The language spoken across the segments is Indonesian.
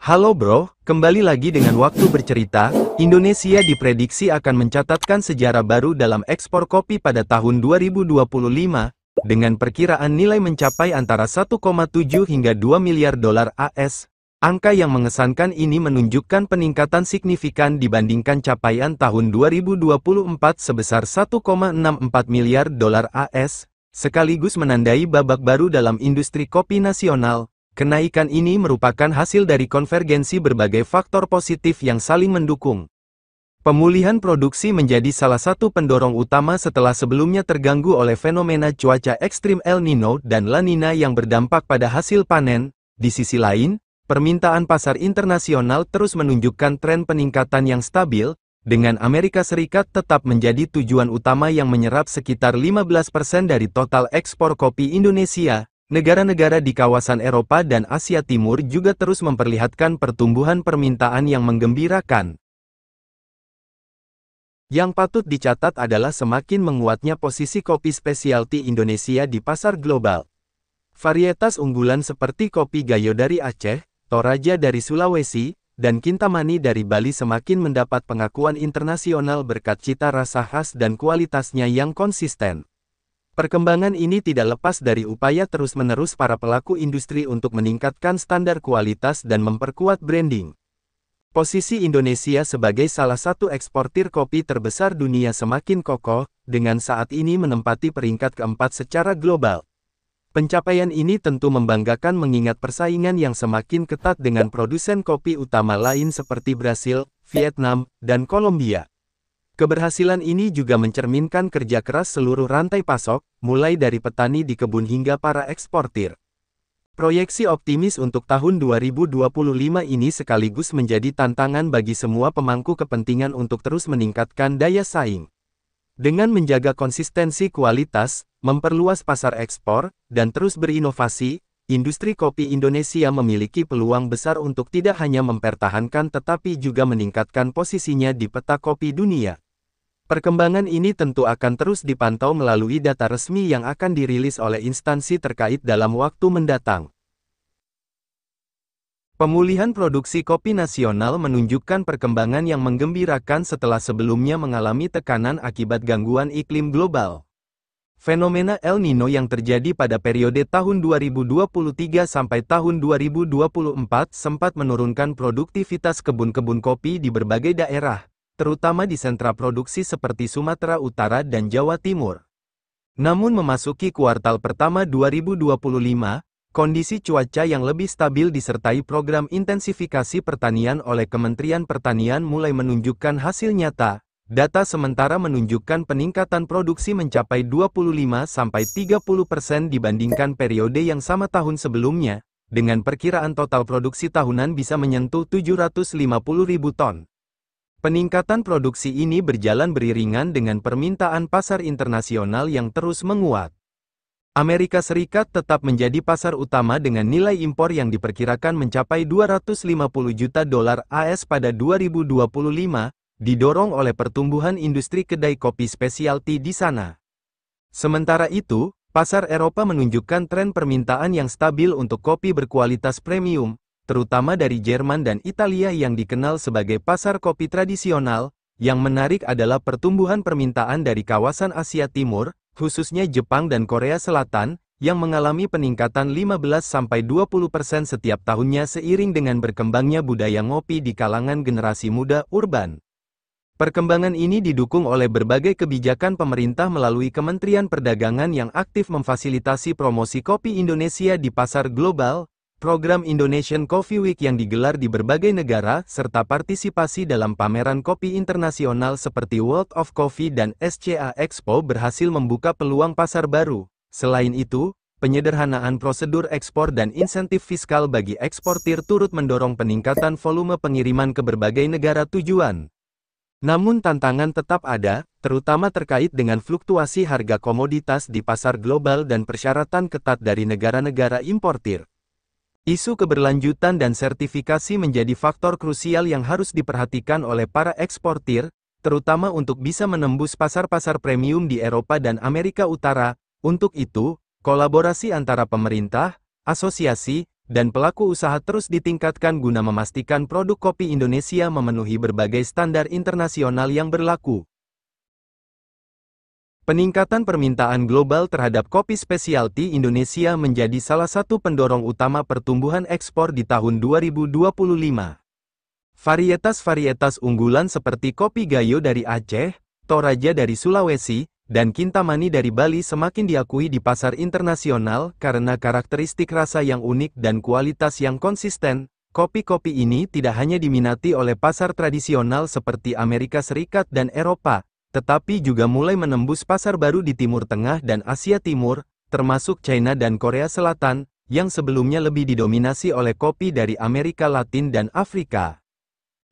Halo bro, kembali lagi dengan waktu bercerita. Indonesia diprediksi akan mencatatkan sejarah baru dalam ekspor kopi pada tahun 2025, dengan perkiraan nilai mencapai antara 1,7 hingga 2 miliar dolar AS. Angka yang mengesankan ini menunjukkan peningkatan signifikan dibandingkan capaian tahun 2024 sebesar 1,64 miliar dolar AS, sekaligus menandai babak baru dalam industri kopi nasional. Kenaikan ini merupakan hasil dari konvergensi berbagai faktor positif yang saling mendukung. Pemulihan produksi menjadi salah satu pendorong utama setelah sebelumnya terganggu oleh fenomena cuaca ekstrim El Nino dan La Nina yang berdampak pada hasil panen. Di sisi lain, permintaan pasar internasional terus menunjukkan tren peningkatan yang stabil, dengan Amerika Serikat tetap menjadi tujuan utama yang menyerap sekitar 15% dari total ekspor kopi Indonesia. Negara-negara di kawasan Eropa dan Asia Timur juga terus memperlihatkan pertumbuhan permintaan yang menggembirakan. Yang patut dicatat adalah semakin menguatnya posisi kopi spesialty Indonesia di pasar global. Varietas unggulan seperti kopi Gayo dari Aceh, Toraja dari Sulawesi, dan Kintamani dari Bali semakin mendapat pengakuan internasional berkat cita rasa khas dan kualitasnya yang konsisten. Perkembangan ini tidak lepas dari upaya terus-menerus para pelaku industri untuk meningkatkan standar kualitas dan memperkuat branding. Posisi Indonesia sebagai salah satu eksportir kopi terbesar dunia semakin kokoh, dengan saat ini menempati peringkat keempat secara global. Pencapaian ini tentu membanggakan mengingat persaingan yang semakin ketat dengan produsen kopi utama lain seperti Brasil, Vietnam, dan Kolombia. Keberhasilan ini juga mencerminkan kerja keras seluruh rantai pasok, mulai dari petani di kebun hingga para eksportir. Proyeksi optimis untuk tahun 2025 ini sekaligus menjadi tantangan bagi semua pemangku kepentingan untuk terus meningkatkan daya saing. Dengan menjaga konsistensi kualitas, memperluas pasar ekspor, dan terus berinovasi, industri kopi Indonesia memiliki peluang besar untuk tidak hanya mempertahankan tetapi juga meningkatkan posisinya di peta kopi dunia. Perkembangan ini tentu akan terus dipantau melalui data resmi yang akan dirilis oleh instansi terkait dalam waktu mendatang. Pemulihan produksi kopi nasional menunjukkan perkembangan yang menggembirakan setelah sebelumnya mengalami tekanan akibat gangguan iklim global. Fenomena El Nino yang terjadi pada periode tahun 2023 sampai tahun 2024 sempat menurunkan produktivitas kebun-kebun kopi di berbagai daerah, terutama di sentra produksi seperti Sumatera Utara dan Jawa Timur. Namun memasuki kuartal pertama 2025, kondisi cuaca yang lebih stabil disertai program intensifikasi pertanian oleh Kementerian Pertanian mulai menunjukkan hasil nyata. Data sementara menunjukkan peningkatan produksi mencapai 25–30% dibandingkan periode yang sama tahun sebelumnya, dengan perkiraan total produksi tahunan bisa menyentuh 750.000 ton. Peningkatan produksi ini berjalan beriringan dengan permintaan pasar internasional yang terus menguat. Amerika Serikat tetap menjadi pasar utama dengan nilai impor yang diperkirakan mencapai 250 juta dolar AS pada 2025, didorong oleh pertumbuhan industri kedai kopi spesialty di sana. Sementara itu, pasar Eropa menunjukkan tren permintaan yang stabil untuk kopi berkualitas premium, terutama dari Jerman dan Italia yang dikenal sebagai pasar kopi tradisional. Yang menarik adalah pertumbuhan permintaan dari kawasan Asia Timur, khususnya Jepang dan Korea Selatan, yang mengalami peningkatan 15–20% setiap tahunnya seiring dengan berkembangnya budaya ngopi di kalangan generasi muda urban. Perkembangan ini didukung oleh berbagai kebijakan pemerintah melalui Kementerian Perdagangan yang aktif memfasilitasi promosi kopi Indonesia di pasar global, program Indonesian Coffee Week yang digelar di berbagai negara, serta partisipasi dalam pameran kopi internasional seperti World of Coffee dan SCA Expo berhasil membuka peluang pasar baru. Selain itu, penyederhanaan prosedur ekspor dan insentif fiskal bagi eksportir turut mendorong peningkatan volume pengiriman ke berbagai negara tujuan. Namun tantangan tetap ada, terutama terkait dengan fluktuasi harga komoditas di pasar global dan persyaratan ketat dari negara-negara importir. Isu keberlanjutan dan sertifikasi menjadi faktor krusial yang harus diperhatikan oleh para eksportir, terutama untuk bisa menembus pasar-pasar premium di Eropa dan Amerika Utara. Untuk itu, kolaborasi antara pemerintah, asosiasi, dan pelaku usaha terus ditingkatkan guna memastikan produk kopi Indonesia memenuhi berbagai standar internasional yang berlaku. Peningkatan permintaan global terhadap kopi spesialty Indonesia menjadi salah satu pendorong utama pertumbuhan ekspor di tahun 2025. Varietas-varietas unggulan seperti kopi Gayo dari Aceh, Toraja dari Sulawesi, dan Kintamani dari Bali semakin diakui di pasar internasional karena karakteristik rasa yang unik dan kualitas yang konsisten. Kopi-kopi ini tidak hanya diminati oleh pasar tradisional seperti Amerika Serikat dan Eropa, tetapi juga mulai menembus pasar baru di Timur Tengah dan Asia Timur, termasuk China dan Korea Selatan, yang sebelumnya lebih didominasi oleh kopi dari Amerika Latin dan Afrika.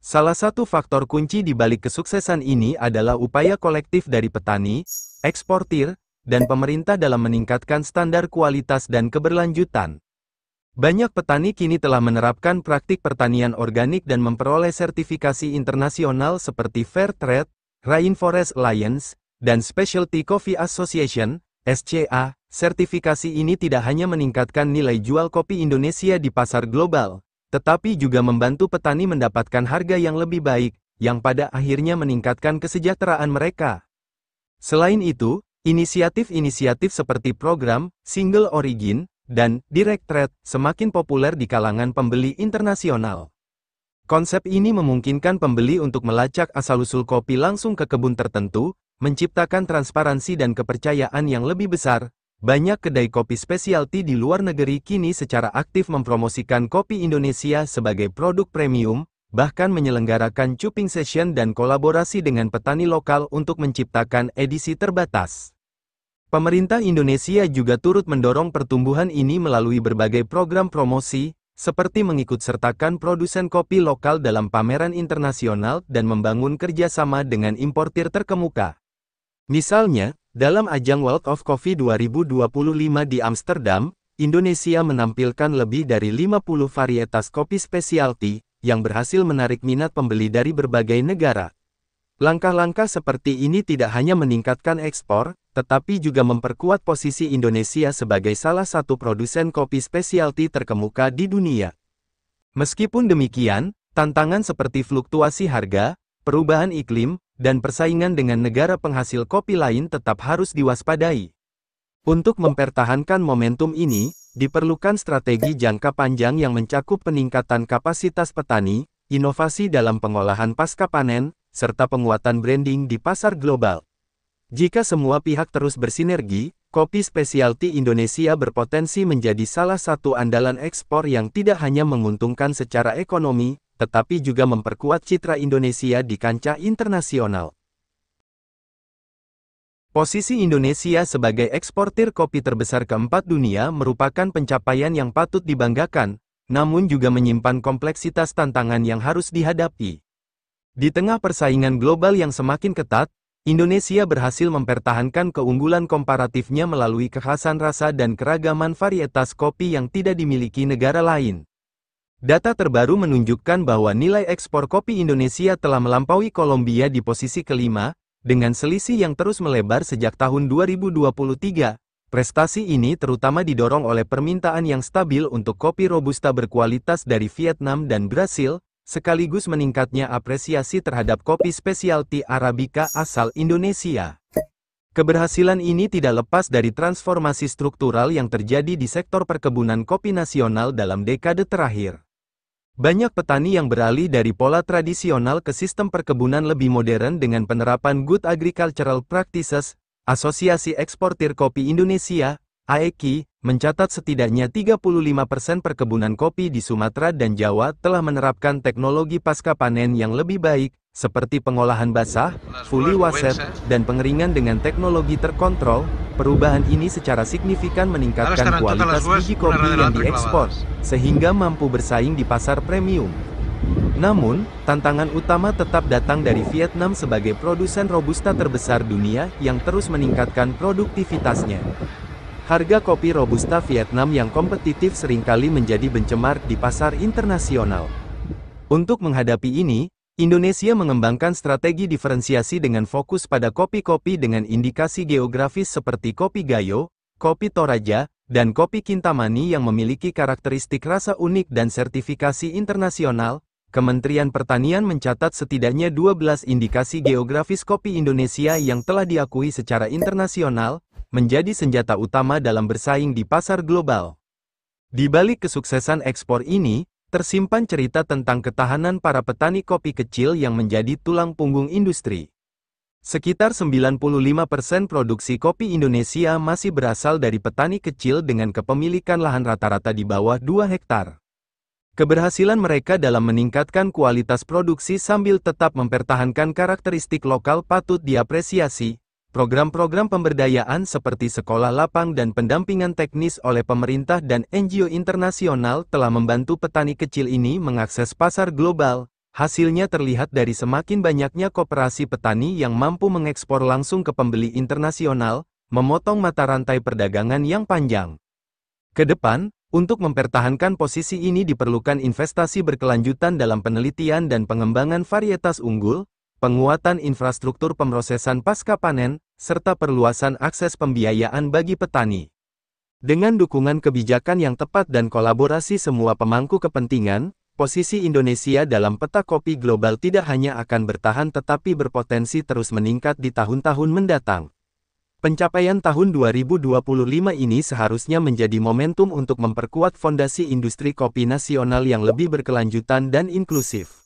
Salah satu faktor kunci di balik kesuksesan ini adalah upaya kolektif dari petani, eksportir, dan pemerintah dalam meningkatkan standar kualitas dan keberlanjutan. Banyak petani kini telah menerapkan praktik pertanian organik dan memperoleh sertifikasi internasional seperti Fair Trade, Rainforest Alliance, dan Specialty Coffee Association, SCA. Sertifikasi ini tidak hanya meningkatkan nilai jual kopi Indonesia di pasar global, tetapi juga membantu petani mendapatkan harga yang lebih baik, yang pada akhirnya meningkatkan kesejahteraan mereka. Selain itu, inisiatif-inisiatif seperti program Single Origin dan Direct Trade semakin populer di kalangan pembeli internasional. Konsep ini memungkinkan pembeli untuk melacak asal-usul kopi langsung ke kebun tertentu, menciptakan transparansi dan kepercayaan yang lebih besar. Banyak kedai kopi spesialty di luar negeri kini secara aktif mempromosikan kopi Indonesia sebagai produk premium, bahkan menyelenggarakan cupping session dan kolaborasi dengan petani lokal untuk menciptakan edisi terbatas. Pemerintah Indonesia juga turut mendorong pertumbuhan ini melalui berbagai program promosi, seperti mengikutsertakan produsen kopi lokal dalam pameran internasional dan membangun kerjasama dengan importir terkemuka. Misalnya, dalam ajang World of Coffee 2025 di Amsterdam, Indonesia menampilkan lebih dari 50 varietas kopi spesialty, yang berhasil menarik minat pembeli dari berbagai negara. Langkah-langkah seperti ini tidak hanya meningkatkan ekspor, tetapi juga memperkuat posisi Indonesia sebagai salah satu produsen kopi spesialty terkemuka di dunia. Meskipun demikian, tantangan seperti fluktuasi harga, perubahan iklim, dan persaingan dengan negara penghasil kopi lain tetap harus diwaspadai. Untuk mempertahankan momentum ini, diperlukan strategi jangka panjang yang mencakup peningkatan kapasitas petani, inovasi dalam pengolahan pasca panen, serta penguatan branding di pasar global. Jika semua pihak terus bersinergi, kopi spesialty Indonesia berpotensi menjadi salah satu andalan ekspor yang tidak hanya menguntungkan secara ekonomi, tetapi juga memperkuat citra Indonesia di kancah internasional. Posisi Indonesia sebagai eksportir kopi terbesar keempat dunia merupakan pencapaian yang patut dibanggakan, namun juga menyimpan kompleksitas tantangan yang harus dihadapi. Di tengah persaingan global yang semakin ketat, Indonesia berhasil mempertahankan keunggulan komparatifnya melalui kekhasan rasa dan keragaman varietas kopi yang tidak dimiliki negara lain. Data terbaru menunjukkan bahwa nilai ekspor kopi Indonesia telah melampaui Kolombia di posisi kelima, dengan selisih yang terus melebar sejak tahun 2023. Prestasi ini terutama didorong oleh permintaan yang stabil untuk kopi Robusta berkualitas dari Vietnam dan Brasil, sekaligus meningkatnya apresiasi terhadap kopi spesialty Arabica asal Indonesia. Keberhasilan ini tidak lepas dari transformasi struktural yang terjadi di sektor perkebunan kopi nasional dalam dekade terakhir. Banyak petani yang beralih dari pola tradisional ke sistem perkebunan lebih modern dengan penerapan Good Agricultural Practices. Asosiasi Eksportir Kopi Indonesia, AEKI, mencatat setidaknya 35% perkebunan kopi di Sumatera dan Jawa telah menerapkan teknologi pasca panen yang lebih baik, seperti pengolahan basah, fully washed, dan pengeringan dengan teknologi terkontrol. Perubahan ini secara signifikan meningkatkan kualitas biji kopi yang diekspor, sehingga mampu bersaing di pasar premium. Namun, tantangan utama tetap datang dari Vietnam sebagai produsen Robusta terbesar dunia yang terus meningkatkan produktivitasnya. Harga kopi Robusta Vietnam yang kompetitif seringkali menjadi benchmark di pasar internasional. Untuk menghadapi ini, Indonesia mengembangkan strategi diferensiasi dengan fokus pada kopi-kopi dengan indikasi geografis seperti kopi Gayo, Kopi Toraja, dan kopi Kintamani yang memiliki karakteristik rasa unik dan sertifikasi internasional. Kementerian Pertanian mencatat setidaknya 12 indikasi geografis kopi Indonesia yang telah diakui secara internasional, menjadi senjata utama dalam bersaing di pasar global. Di balik kesuksesan ekspor ini, tersimpan cerita tentang ketahanan para petani kopi kecil yang menjadi tulang punggung industri. Sekitar 95% produksi kopi Indonesia masih berasal dari petani kecil dengan kepemilikan lahan rata-rata di bawah 2 hektar. Keberhasilan mereka dalam meningkatkan kualitas produksi sambil tetap mempertahankan karakteristik lokal patut diapresiasi. Program-program pemberdayaan seperti sekolah lapang dan pendampingan teknis oleh pemerintah dan NGO internasional telah membantu petani kecil ini mengakses pasar global. Hasilnya terlihat dari semakin banyaknya koperasi petani yang mampu mengekspor langsung ke pembeli internasional, memotong mata rantai perdagangan yang panjang. Ke depan, untuk mempertahankan posisi ini diperlukan investasi berkelanjutan dalam penelitian dan pengembangan varietas unggul, penguatan infrastruktur pemrosesan pasca panen, serta perluasan akses pembiayaan bagi petani. Dengan dukungan kebijakan yang tepat dan kolaborasi semua pemangku kepentingan, posisi Indonesia dalam peta kopi global tidak hanya akan bertahan tetapi berpotensi terus meningkat di tahun-tahun mendatang. Pencapaian tahun 2025 ini seharusnya menjadi momentum untuk memperkuat fondasi industri kopi nasional yang lebih berkelanjutan dan inklusif.